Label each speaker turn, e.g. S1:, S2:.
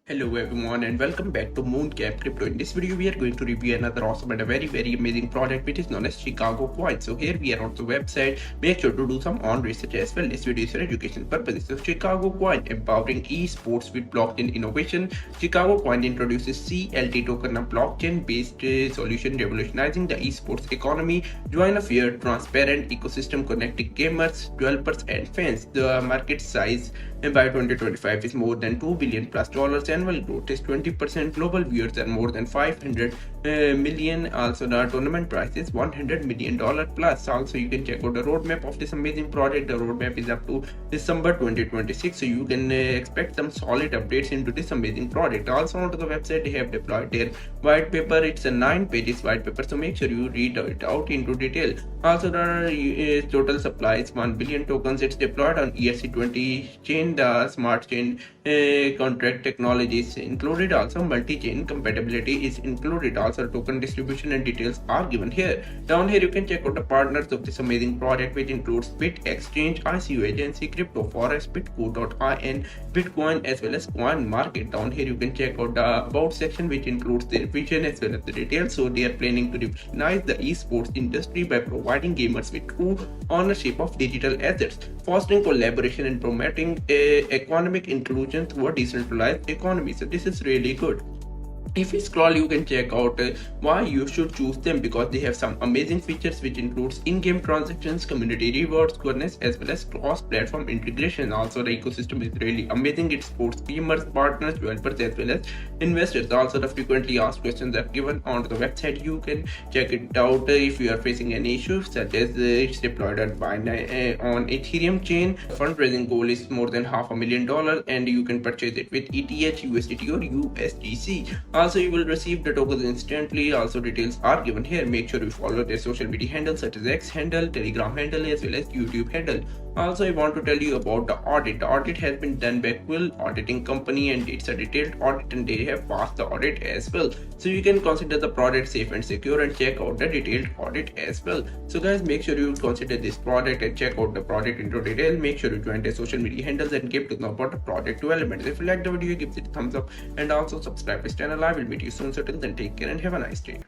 S1: Hello everyone and welcome back to MoonCap Crypto. In this video we are going to review another awesome and a very amazing project which is known as Chicago Coin. So here we are on the website. Make sure to do some on research as well. This video is for education purposes. So Chicago Coin, empowering esports with blockchain innovation. Chicago Coin introduces CLT Token, a blockchain based solution revolutionizing the esports economy. Join a fair, transparent ecosystem connecting gamers, developers and fans. The market size by 2025 is more than $2 billion plus. Annual growth is 20%. Global viewers are more than 500 million. Also the tournament price is $100 million plus. Also you can check out the roadmap of this amazing project. The roadmap is up to December 2026, so you can expect some solid updates into this amazing project. Also onto the website they have deployed their white paper. It's a 9 pages white paper, so make sure you read it out into detail. Also the total supply is 1 billion tokens. It's deployed on ERC20 chain. The smart chain contract technology is included. Also multi-chain compatibility is included. Also token distribution and details are given here. Down here you can check out the partners of this amazing project, which includes Bit Exchange, ICO Agency, Crypto Forest, Bitco.in, Bitcoin as well as Coin Market. Down here you can check out the about section, which includes their vision as well as the details. So they are planning to revolutionize the esports industry by providing gamers with true ownership of digital assets, fostering collaboration and promoting economic inclusion through a decentralized economy. So this is really good. If you scroll, you can check out why you should choose them, because they have some amazing features which includes in-game transactions, community rewards, governance as well as cross-platform integration. Also the ecosystem is really amazing. It supports gamers, partners, developers as well as investors. Also the frequently asked questions are given on the website. You can check it out if you are facing any issues, such as it's deployed on Ethereum chain. Fundraising goal is more than $500,000 and you can purchase it with ETH, USDT or USDC. Also you will receive the tokens instantly. Also details are given here. Make sure you follow their social media handles such as X handle, Telegram handle as well as YouTube handle. Also I want to tell you about the audit. The audit has been done by Quill Auditing Company and it's a detailed audit and they have passed the audit as well. So you can consider the product safe and secure and check out the detailed audit as well. So guys, make sure you consider this product and check out the product into detail. Make sure you join their social media handles and give to know about the product development. If you like the video, give it a thumbs up and also subscribe to this channel. I will meet you soon. So till then, take care and have a nice day.